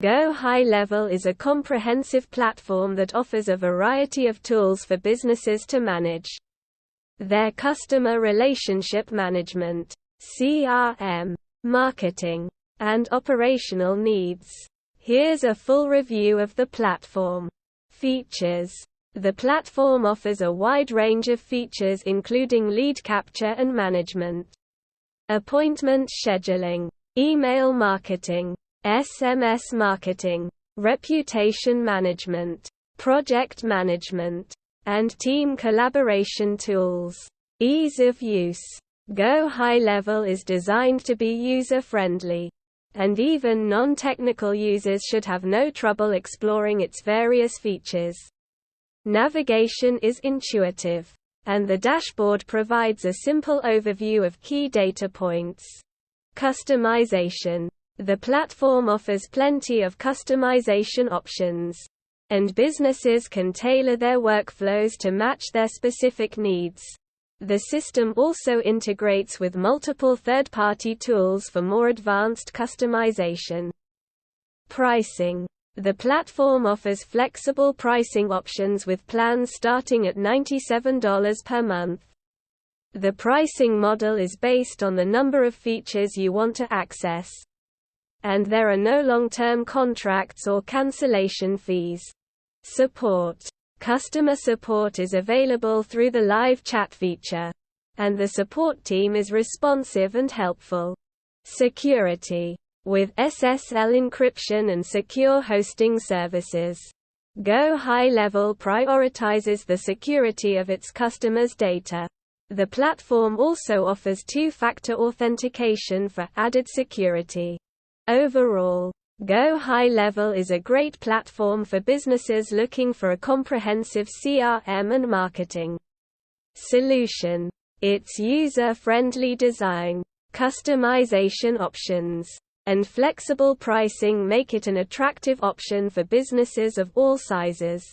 Go High Level is a comprehensive platform that offers a variety of tools for businesses to manage their customer relationship management, CRM, marketing, and operational needs. Here's a full review of the platform. Features. The platform offers a wide range of features including lead capture and management, appointment scheduling, email marketing, SMS marketing, reputation management, project management, and team collaboration tools. Ease of use. Go High Level is designed to be user-friendly, and even non-technical users should have no trouble exploring its various features. Navigation is intuitive, and the dashboard provides a simple overview of key data points. Customization. The platform offers plenty of customization options, and businesses can tailor their workflows to match their specific needs. The system also integrates with multiple third-party tools for more advanced customization. Pricing. The platform offers flexible pricing options with plans starting at $97 per month. The pricing model is based on the number of features you want to access, and there are no long-term contracts or cancellation fees. Support. Customer support is available through the live chat feature, and the support team is responsive and helpful. Security. With SSL encryption and secure hosting services, Go High Level prioritizes the security of its customers' data. The platform also offers two-factor authentication for added security. Overall, Go High Level is a great platform for businesses looking for a comprehensive CRM and marketing solution. Its user-friendly design, customization options, and flexible pricing make it an attractive option for businesses of all sizes.